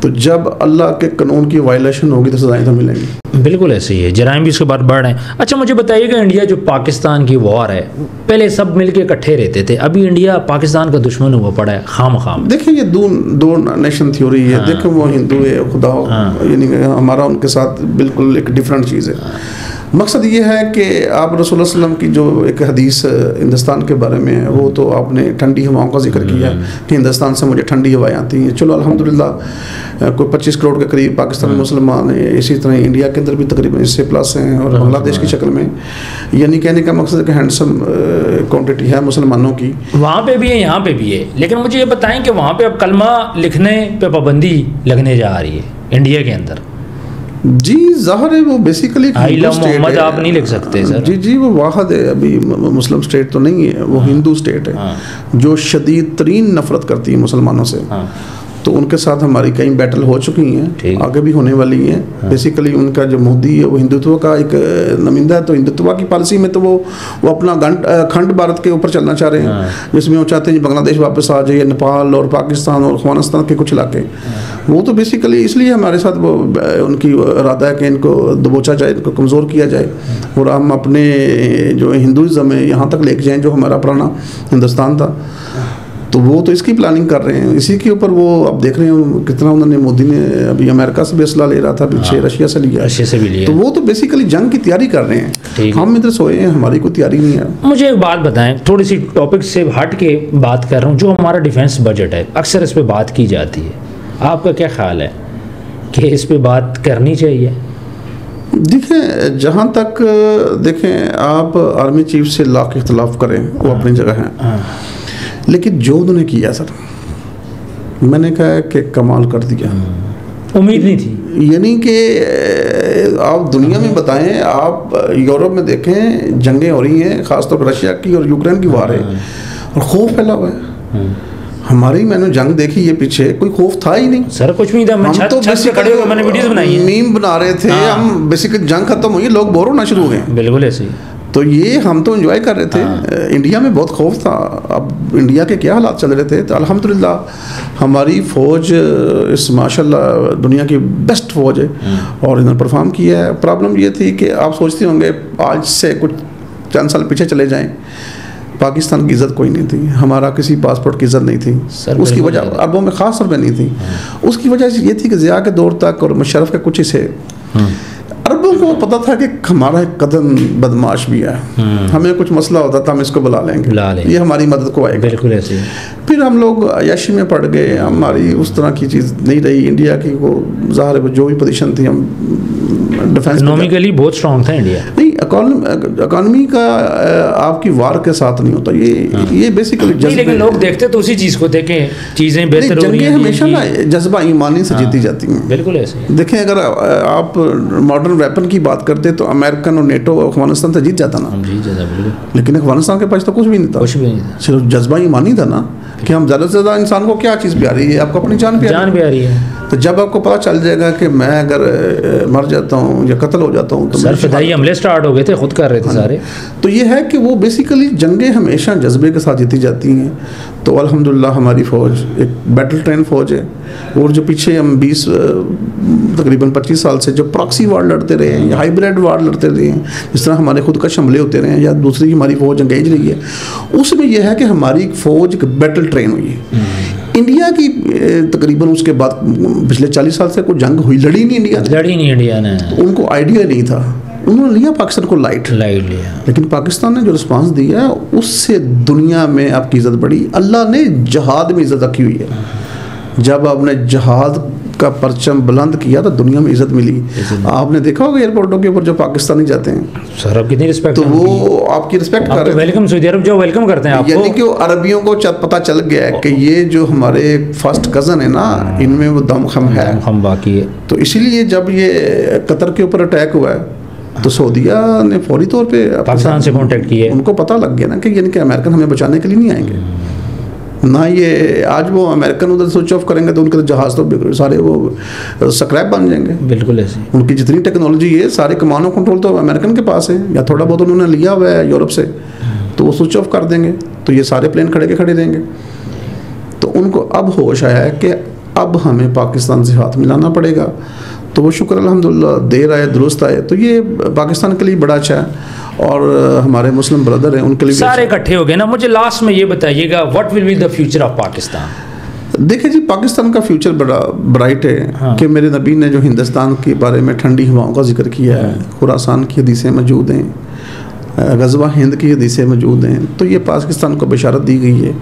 تو جب اللہ کے قانون کی وائلیشن ہوگی تو سزائیں تو ملیں گی. بالکل ایسے ہی ہے. جرائم بھی اس کے بعد بڑھ رہے ہیں. اچھا مجھے بتائیے کہ انڈیا جو پاکستان کی وار ہے, پہلے سب مل کے اکٹھے رہتے تھے, ابھی انڈیا پاکستان کا دشمن ہوا پڑا ہے خام خام. دیکھیں یہ دو نیشن تھیوری ہے. دیکھیں وہ ہندو ہے خدا, یعنی ہمارا ان کے ساتھ بالکل ایک ڈفرینٹ چیز ہے. مقصد یہ ہے کہ آپ رسول اللہ علیہ وسلم کی جو ایک حدیث ہندوستان کے بارے میں ہے, وہ تو آپ نے ٹھنڈی ہواؤں کا ذکر کیا کہ ہندوستان سے مجھے ٹھنڈی ہوائیں آتی ہیں. چلو الحمدللہ کوئی 25 کروڑ کے قریب پاکستان میں مسلمان ہیں, اسی طرح انڈیا کے اندر بھی تقریباً اس سے پلس ہیں, اور بنگلہ دیش کی شکل میں. یعنی کہنے کا مقصد ہے کہ ہینڈسم کوانٹٹی ہے مسلمانوں کی. وہاں پہ بھی ہے یہاں پہ بھی ہے. لیکن مجھے یہ بتائیں کہ وہاں پہ اب کلمہ لکھنے پہ پابندی لگنے جا رہی ہے انڈیا کے اندر. جی ظاہر ہے وہ بیسیکلی محمد آپ نہیں لکھ سکتے سر. جی وہ واحد ہے, ابھی مسلم اسٹیٹ تو نہیں ہے, وہ ہندو اسٹیٹ ہے جو شدید ترین نفرت کرتی ہے مسلمانوں سے. تو ان کے ساتھ ہماری کئی بیٹل ہو چکی ہیں, آگے بھی ہونے والی ہیں. بیسیکلی ان کا جو مودی ہے وہ ہندوتو کا ایک نمائندہ ہے, تو ہندوتوا کی پالیسی میں تو وہ اپنا کھنڈ بھارت کے اوپر چلنا چاہ رہے ہیں, جس میں وہ چاہتے ہیں بنگلہ دیش واپس آ جائے, نیپال اور پاکستان اور افغانستان کے کچھ علاقے. وہ تو بیسیکلی اس لیے ہمارے ساتھ وہ ان کی ارادہ ہے کہ ان کو دبوچا جائے, ان کو کمزور کیا جائے, اور ہم اپنے جو ہندوازم ہے یہاں تک لے کے جائیں جو ہمارا پرانا ہندوستان تھا. تو وہ تو اس کی پلاننگ کر رہے ہیں. اسی کے اوپر وہ اب دیکھ رہے ہیں کتنا انہوں نے, مودی نے ابھی امریکہ سے بھی اسلحہ لے رہا تھا, پیچھے رشیا سے لیا, تو وہ تو بیسیکلی جنگ کی تیاری کر رہے ہیں. ہم ادھر سوئے ہیں, ہماری کوئی تیاری نہیں ہے. مجھے ایک بات بتائیں, تھوڑی سی ٹاپک سے ہٹ کے بات کر رہا ہوں. جو ہمارا ڈیفینس بجٹ ہے اکثر اس پہ بات کی جاتی ہے, آپ کا کیا خیال ہے کہ اس پہ بات کرنی چاہیے؟ دیکھیں جہاں تک دیکھیں آپ آرمی چیف سے لاکھ اختلاف کریں, وہ اپنی جگہ ہیں, لیکن جو انہوں نے کیا سر, میں نے کہا کہ کمال کر دیا. امید نہیں تھی. یعنی کہ آپ دنیا میں بتائیں, آپ یورپ میں دیکھیں جنگیں ہو رہی ہیں, خاص طور پر رشیا کی اور یوکرین کی وار ہے, اور خوف پھیلا ہوا ہے. ہماری میں نے جنگ دیکھی, یہ پیچھے کوئی خوف تھا ہی نہیں سر, کچھ بھی نہیں تھا. ہم تو میں نے ویڈیوز بنائی ہیں, میم بنا رہے تھے ہم, بیسیکلی جنگ ختم ہوئی, لوگ بور ہونا شروع ہو گئے. بالکل ایسے ہی. تو یہ ہم تو انجوائے کر رہے تھے. انڈیا میں بہت خوف تھا. اب انڈیا کے کیا حالات چل رہے تھے, تو الحمدللہ ہماری فوج اس ماشاءاللہ دنیا کی بیسٹ فوج ہے, اور انہوں نے پرفارم کیا ہے. پرابلم یہ تھی کہ آپ سوچتے ہوں گے آج سے کچھ چند سال پیچھے چلے جائیں, پاکستان کی عزت کوئی نہیں تھی, ہمارا کسی پاسپورٹ کی عزت نہیں تھی. اس کی وجہ عربوں میں خاص طور پہ نہیں تھی. اس کی وجہ یہ تھی کہ ضیاء کے دور تک اور مشرف کے کچھ حصے عربوں کو پتا تھا کہ ہمارا ایک قدم بدماش بھی ہے, ہمیں کچھ مسئلہ ہوتا تھا ہم اس کو بلا لیں گے, یہ ہماری مدد کو آئے گا. بالکل ایسے. پھر ہم لوگ عیاشی میں پڑ گئے, ہماری اس طرح کی چیز نہیں رہی. انڈیا کی وہ ظاہر ہے جو بھی پوزیشن تھی, ہم ڈیفینس اکنامکلی بہت اسٹرانگ تھا انڈیا. نہیں, اکانومی کا آپ کی وار کے ساتھ نہیں ہوتا, یہ بیسیکلی جذبہ. لیکن لوگ دیکھتے تو اسی چیز کو دیکھیں, چیزیں بہتر ہو رہی ہیں. ہمیشہ نا جذبہ ایمانی سے جیتی جاتی ہیں. بالکل ایسے. دیکھیں اگر آپ ماڈرن ویپن کی بات کرتے تو امریکن اور نیٹو افغانستان سے جیت جاتا نا, لیکن افغانستان کے پاس تو کچھ بھی نہیں تھا, صرف جذبہ ایمانی تھا نا, کہ ہم زیادہ سے زیادہ انسان کو کیا چیز پیاری ہے, آپ کو اپنی جان پیاری ہے. تو جب آپ کو پتہ چل جائے گا کہ میں اگر مر جاتا ہوں یا قتل ہو جاتا ہوں, تو فدائی حملے سٹارٹ ہو گئے تھے, خود کر رہے تھے سارے. تو یہ ہے کہ وہ بیسیکلی جنگیں ہمیشہ جذبے کے ساتھ جیتی جاتی ہیں. تو الحمدللہ ہماری فوج ایک بیٹل ٹرین فوج ہے. اور جو پیچھے ہم تقریباً 25 سال سے جو پراکسی وار لڑتے رہے ہیں یا ہائیبریڈ وار لڑتے رہے ہیں, جس طرح ہمارے خود کش حملے ہوتے رہے ہیں یا دوسری ہماری فوج انگیج رہی ہے, اس میں یہ ہے کہ ہماری فوج ایک بیٹل ٹرین ہوئی ہے. انڈیا کی تقریباً اس کے بعد پچھلے 40 سال سے کوئی جنگ ہوئی, لڑی نہیں انڈیا نے. ان کو آئیڈیا نہیں تھا, انہوں نے لیا پاکستان کو لائٹ لیا, لیکن پاکستان نے جو رسپانس دیا اس سے دنیا میں آپ کی عزت بڑھی. اللہ نے جہاد میں عزت رکھی ہوئی ہے. جب آپ نے جہاد کا پرچم بلند کیا تو دنیا میں عزت ملی. آپ نے دیکھا ہوگا ایئرپورٹوں کے اوپر جو پاکستانی جاتے ہیں سر, آپ کتنی رسپیکٹ, تو وہ آپ کی رسپیکٹ کر رہے ہیں. ویلکم سعودی عرب جو ویلکم کرتے ہیں آپ کو, یعنی کہ عربیوں کو پتہ چل گیا ہے کہ یہ جو ہمارے فرسٹ کزن ہے نا, ان میں وہ دم خم ہے, ہم باقی ہے. تو اسی لیے جب یہ قطر کے اوپر اٹیک ہوا ہے تو سعودیہ نے فوری طور پہ پاکستان سے کانٹیکٹ کیا. ان کو پتہ لگ گیا نا کہ یعنی کہ امریکن ہمیں بچانے کے لیے نہیں آئیں گے. نہ یہ آج وہ امریکن ادھر سوئچ آف کریں گے تو ان کے جہاز تو سارے وہ سکریپ بن جائیں گے. بالکل ایسے ان کی جتنی ٹیکنالوجی ہے سارے کمانڈ و کنٹرول تو امریکن کے پاس ہے, یا تھوڑا بہت انہوں نے لیا ہوا ہے یورپ سے, تو وہ سوئچ آف کر دیں گے تو یہ سارے پلین کھڑے کے کھڑے دیں گے. تو ان کو اب ہوش آیا ہے کہ اب ہمیں پاکستان سے ہاتھ ملانا پڑے گا. تو وہ شکر الحمدللہ دیر آئے درست آئے. تو یہ پاکستان کے لیے بڑا اچھا ہے, اور ہمارے مسلم برادر ہیں ان کے لیے سارے اکٹھے ہو گئے نا. مجھے لاسٹ میں یہ بتائیے گا, what will be the future of Pakistan? دیکھیں جی, پاکستان کا فیوچر بڑا برائٹ ہے. کہ میرے نبی نے جو ہندوستان کے بارے میں ٹھنڈی ہواؤں کا ذکر کیا ہے, خراسان کی حدیثیں موجود ہیں, غزوہ ہند کی حدیثیں موجود ہیں, تو یہ پاکستان کو بشارت دی گئی ہے.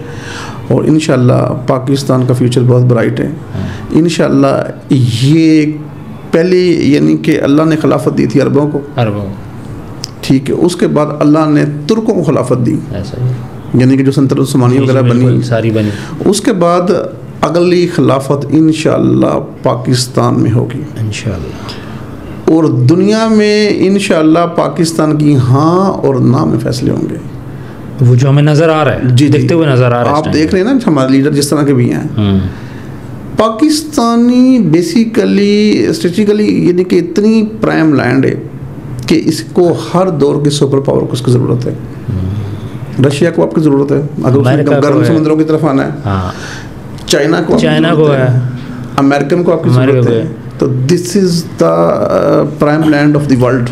اور انشاءاللہ پاکستان کا فیوچر بہت برائٹ ہے. انشاءاللہ یہ پہلے یعنی کہ اللہ نے خلافت دی تھی عربوں کو, ٹھیک ہے, اس کے بعد اللہ نے ترکوں کو خلافت دی, یعنی کہ جو سلطنت عثمانیہ وغیرہ بنی ساری بنی. اس کے بعد اگلی خلافت انشاءاللہ پاکستان میں ہوگی انشاءاللہ, اور دنیا میں انشاءاللہ پاکستان کی ہاں اور نہ میں فیصلے ہوں گے. وہ جو ہمیں نظر آ رہا ہے, جی دیکھتے ہوئے نظر آ رہا ہے. آپ دیکھ رہے ہیں نا ہمارے لیڈر جس طرح کے بھی ہیں. پاکستانی بیسیکلی اسٹریٹجیکلی یعنی کہ اتنی پرائم لینڈ ہے کہ اس کو ہر دور کے سپر پاور کو اس کی ضرورت ہے. رشیا کو آپ کی ضرورت ہے اگر گرم سمندروں کی طرف آنا ہے, چائنا کو ہے, امریکن کو آپ کی ضرورت ہے. تو this is the prime land of the world.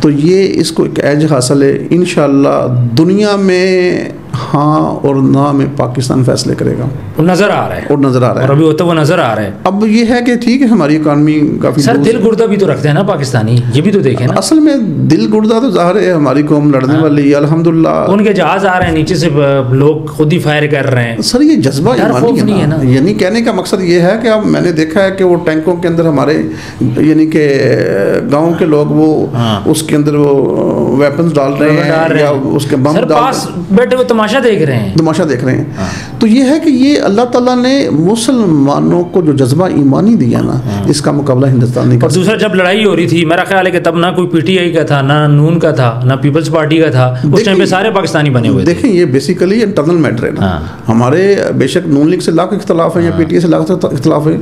تو یہ اس کو ایک ایج حاصل ہے. انشاءاللہ دنیا میں ہاں اور نہ میں پاکستان فیصلے کرے گا. وہ نظر آ رہا ہے, اور نظر آ رہا ہے, اور ابھی ہوتا وہ نظر آ رہا ہے. اب یہ ہے کہ ٹھیک ہے ہماری اکانومی کافی سر دل گردہ بھی تو رکھتے ہیں نا پاکستانی, یہ بھی تو دیکھیں نا. اصل میں دل گردہ تو ظاہر ہے ہماری قوم لڑنے والی, الحمدللہ ان کے جہاز آ رہے ہیں نیچے سے, لوگ خود ہی فائر کر رہے ہیں. سر یہ جذبہ ایمانی ہے نا, یعنی کہنے کا مقصد یہ ہے کہ اب میں نے دیکھا ہے کہ وہ ٹینکوں کے اندر ہمارے یعنی کہ گاؤں کے لوگ وہ اس کے اندر وہ ویپنز ڈال رہے ہیں یا اس کے بم پاس بیٹھے ہوئے تماشا دیکھ رہے ہیں. تو یہ ہے کہ یہ اللہ تعالیٰ نے مسلمانوں کو جو جذبہ ایمانی دیا نا, اس کا مقابلہ ہندوستان نہیں کر. اور دوسرا جب لڑائی ہو رہی تھی میرا خیال ہے کہ تب نہ کوئی پی ٹی آئی کا تھا, نہ نون کا تھا, نہ پیپلز پارٹی کا تھا. اس ٹائم پہ سارے پاکستانی بنے ہوئے. دیکھیں یہ بیسیکلی انٹرنل میٹر ہے نا. ہمارے بے شک نون لیگ سے لاکھ اختلاف ہیں یا پی ٹی آئی سے لاکھ اختلاف ہیں,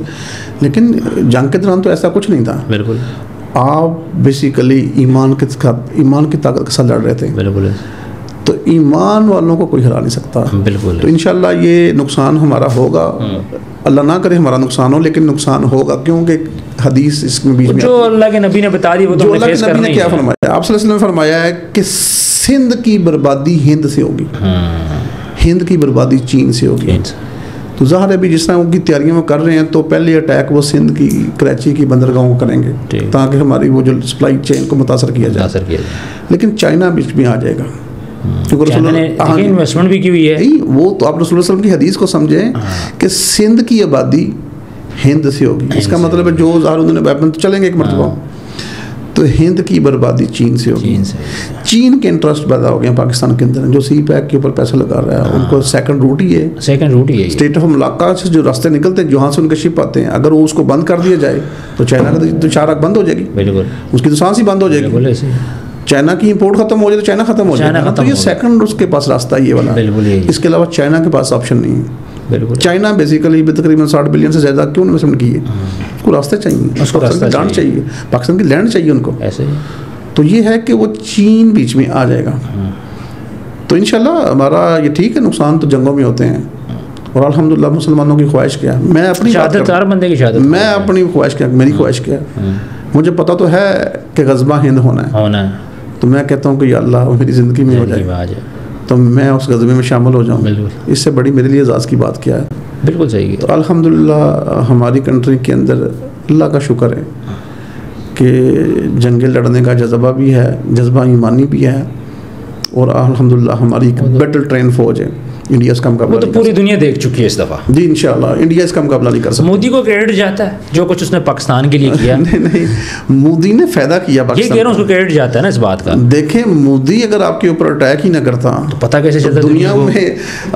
لیکن جنگ کے دوران تو ایسا کچھ نہیں تھا. بالکل آپ بیسیکلی ایمان کی طاقت کے ساتھ لڑ رہے تھے. بالکل, تو ایمان والوں کو کوئی ہرا نہیں سکتا. بالکل. تو انشاءاللہ یہ نقصان ہمارا ہوگا, اللہ نہ کرے ہمارا نقصان ہو, لیکن نقصان ہوگا کیونکہ حدیث اس میں بیچ میں جو اللہ کے نبی نے بتا دی وہ تو ہمیں فیس کرنا ہی ہے. کیا فرمایا آپ صلی اللہ علیہ وسلم نے فرمایا ہے کہ سندھ کی بربادی ہند سے ہوگی, ہند کی بربادی چین سے ہوگی. تو ظاہر ہے بھی جس طرح ان کی تیاریاں وہ کر رہے ہیں تو پہلے اٹیک وہ سندھ کی کراچی کی بندرگاہوں کو کریں گے تاکہ ہماری وہ جو سپلائی چین کو متاثر کیا جائے. لیکن چائنا بیچ میں آ جائے گا کیونکہ انویسٹمنٹ بھی کی ہوئی ہے. وہ تو آپ رسول اللہ علیہ وسلم کی حدیث کو سمجھیں کہ سندھ کی آبادی ہند سے ہوگی. اس کا مطلب ہے جو ظاہر انہوں نے ویپن تو چلیں گے ایک مرتبہ, تو ہند کی بربادی چین سے ہوگی. چین کے انٹرسٹ پیدا ہو گئے ہیں پاکستان کے اندر, جو سی پیک کے اوپر پیسہ لگا رہا ہے. ان کو سیکنڈ روٹ ہی ہے, اسٹیٹ آف ملاقہ سے جو راستے نکلتے ہیں جہاں سے ان کے شپ آتے ہیں, اگر وہ اس کو بند کر دیا جائے تو چائنا کا تو چارک بند ہو جائے گی. بالکل, اس کی تو سانس ہی بند ہو جائے گی. چائنا کی امپورٹ ختم ہو جائے تو چائنا ختم ہو جائے گا. تو یہ سیکنڈ اس کے پاس راستہ یہ والا, اس کے علاوہ چائنا کے پاس آپشن نہیں ہے. چائنا بیسیکلی تقریباً 60 بلین سے زیادہ کیوں انویسٹمنٹ کی ہے, اس کو راستے چاہیے, اس کو لینڈ چاہیے, پاکستان کی لینڈ چاہیے ان کو. ایسے تو یہ ہے کہ وہ چین بیچ میں آ جائے گا. تو انشاءاللہ ہمارا یہ ٹھیک ہے، نقصان تو جنگوں میں ہوتے ہیں، اور الحمدللہ مسلمانوں کی خواہش کیا ہے، میں اپنی شہادت ہر بندے کی شہادت، میں اپنی خواہش کیا، میری خواہش کیا، مجھے پتہ تو ہے کہ غزوہ ہند ہونا ہے، تو میں کہتا ہوں کہ یا اللہ میری زندگی میں ہو جائے تو میں اس غزوے میں شامل ہو جاؤں، اس سے بڑی میرے لیے اعزاز کی بات کیا ہے. بالکل صحیح ہے. تو الحمدللہ ہماری کنٹری کے اندر اللہ کا شکر ہے کہ جنگیں لڑنے کا جذبہ بھی ہے، جذبہ ایمانی بھی ہے، اور الحمدللہ ہماری ایک بیٹل ٹرین فوج ہے. انڈیا اس کا مقابلہ وہ تو پوری دنیا دیکھ چکی ہے اس دفعہ. جی انشاءاللہ انڈیا اس کا مقابلہ نہیں کر سکتا. مودی کو کریڈٹ جاتا ہے جو کچھ اس نے پاکستان کے لیے کیا. نہیں مودی نے فائدہ کیا پاکستان. یہ کہہ رہا ہوں اس کو کریڈٹ جاتا ہے نا اس بات کا. دیکھیں مودی اگر آپ کے اوپر اٹیک ہی نہ کرتا تو پتہ کیسے چلتا دنیا میں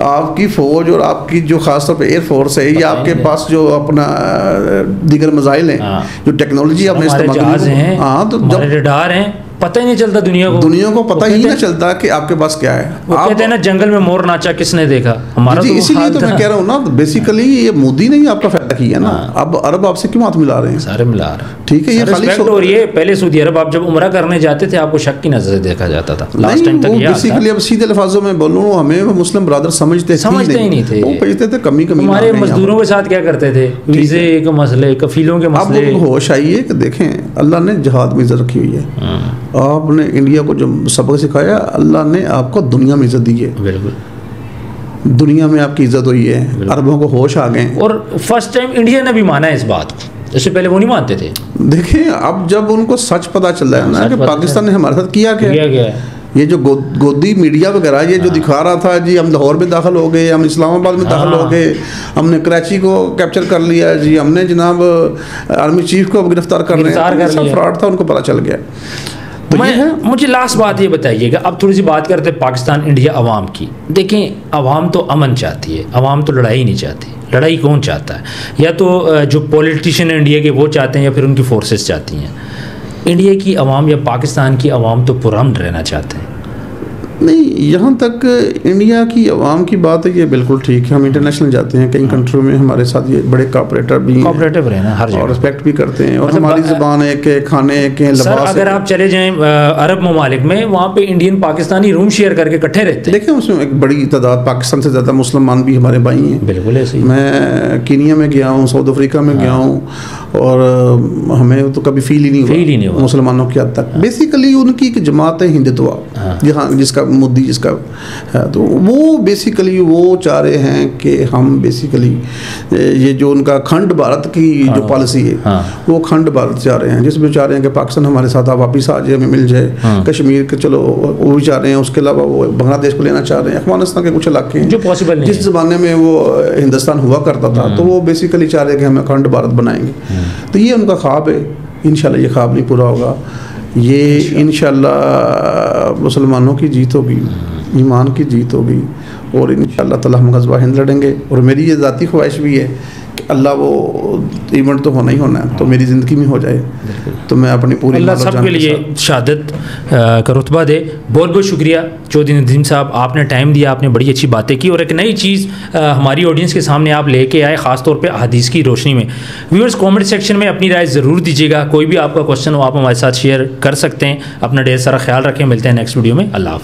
آپ کی فوج اور آپ کی جو خاص طور پہ ایئر فورس ہے یا آپ کے پاس جو اپنا دیگر میزائل ہیں، جو ٹیکنالوجی آپ نے استعمال کی، ہاں تو جب ریڈار ہیں پتہ ہی نہیں چلتا دنیا کو پتہ ہی نہ چلتا کہ آپ کے پاس کیا ہے. وہ کہتے ہیں نا جنگل میں مور ناچا کس نے دیکھا. ہمارا جی اسی لیے تو میں کہہ رہا ہوں نا، بیسیکلی یہ مودی نے ہی آپ کا فائدہ کیا نا. اب عرب آپ سے کیوں ہاتھ ملا رہے ہیں؟ سارے ملا رہے ہیں. ٹھیک ہے، یہ خالی اور یہ پہلے سعودی عرب آپ جب عمرہ کرنے جاتے تھے آپ کو شک کی نظر سے دیکھا جاتا تھا. لاسٹ ٹائم تک یہ بیسیکلی اب سیدھے الفاظوں میں بولوں ہمیں مسلم برادر سمجھتے ہی نہیں تھے. وہ پوچھتے تھے کمی ہمارے مزدوروں کے ساتھ کیا کرتے تھے، ویزے کے مسئلے، کفیلوں کے مسئلے. اب ہوش آئیے کہ دیکھیں اللہ نے جہاد میں عزت رکھی ہوئی ہے. آپ نے انڈیا کو جو سبق سکھایا اللہ نے آپ کو دنیا میں عزت دی ہے. بالکل دنیا میں آپ کی عزت ہوئی ہے، عربوں کو ہوش آ گئے. اور فرسٹ ٹائم انڈیا نے بھی مانا ہے اس بات کو، اس سے پہلے وہ نہیں مانتے تھے. دیکھیں اب جب ان کو سچ پتہ چل رہا ہے نا کہ پاکستان نے ہمارے ساتھ کیا ہے. یہ جو گودی میڈیا وغیرہ یہ جو دکھا رہا تھا جی ہم لاہور میں داخل ہو گئے، ہم اسلام آباد میں داخل ہو گئے، ہم نے کراچی کو کیپچر کر لیا، جی ہم نے جناب آرمی چیف کو گرفتار کر رہے ہیں، سب فراڈ تھا، ان کو پتہ چل گیا. مجھے لاسٹ بات یہ بتائیے گا، اب تھوڑی سی بات کرتے پاکستان انڈیا عوام کی. دیکھیں عوام تو امن چاہتی ہے، عوام تو لڑائی نہیں چاہتی. لڑائی کون چاہتا ہے؟ یا تو جو پولیٹیشین انڈیا کے وہ چاہتے ہیں یا پھر ان کی فورسز چاہتی ہیں. انڈیا کی عوام یا پاکستان کی عوام تو پرامن رہنا چاہتے ہیں. نہیں یہاں تک انڈیا کی عوام کی بات ہے یہ بالکل ٹھیک ہے. ہم انٹرنیشنل جاتے ہیں کئی کنٹریوں میں، ہمارے ساتھ یہ بڑے کوآپریٹر بھی ہیں، کوآپریٹو رہنا ہر جگہ، اور رسپیکٹ بھی کرتے ہیں، اور ہماری زبان ہے کہ کھانے کے لباس. اگر آپ چلے جائیں عرب ممالک میں وہاں پہ انڈین پاکستانی روم شیئر کر کے اکٹھے رہتے ہیں. دیکھیں اس میں ایک بڑی تعداد پاکستان سے زیادہ مسلمان بھی ہمارے بھائی ہیں. بالکل ایسے ہی. میں کینیا میں گیا ہوں، ساؤتھ افریقہ میں گیا ہوں، اور ہمیں تو کبھی فیل ہی نہیں ہوا مسلمانوں کی حد تک. بیسیکلی ان کی ایک جماعت ہے ہندتوا، جہاں جس کا مودی جس کا ہے، تو وہ بیسیکلی وہ چاہ رہے ہیں کہ ہم بیسیکلی یہ جو ان کا کھنڈ بھارت کی جو پالیسی ہے وہ کھنڈ بھارت چاہ رہے ہیں، جس میں چاہ رہے ہیں کہ پاکستان ہمارے ساتھ واپس آ جائے، ہمیں مل جائے. کشمیر کے چلو وہ بھی چاہ رہے ہیں، اس کے علاوہ وہ بنگلہ دیش کو لینا چاہ رہے ہیں، افغانستان کے کچھ علاقے ہیں جو پاسبل نہیں. جس زمانے میں وہ ہندوستان ہوا کرتا تھا تو وہ بیسیکلی چاہ رہے ہیں کہ ہمیں کھنڈ بھارت بنائیں گے. تو یہ ان کا خواب ہے. انشاءاللہ یہ خواب نہیں پورا ہوگا. یہ انشاءاللہ مسلمانوں کی جیت ہوگی، ایمان کی جیت ہوگی، اور انشاءاللہ تعالی ہم غزوہ ہند لڑیں گے. اور میری یہ ذاتی خواہش بھی ہے کہ اللہ وہ ایونٹ تو ہونا ہی ہونا ہے، تو میری زندگی میں ہو جائے تو میں اپنی پوری اللہ سب کے لیے شہادت کا رتبہ دے. بہت بہت شکریہ چودھری ندیم صاحب، آپ نے ٹائم دیا، آپ نے بڑی اچھی باتیں کی، اور ایک نئی چیز ہماری آڈینس کے سامنے آپ لے کے آئے، خاص طور پہ احادیث کی روشنی میں. ویورز کامنٹ سیکشن میں اپنی رائے ضرور دیجیے گا. کوئی بھی آپ کا کوشچن ہو آپ ہمارے ساتھ شیئر کر سکتے ہیں. اپنا ڈھیر سارا خیال رکھیں. ملتے ہیں نیکسٹ ویڈیو میں. اللہ حافظ.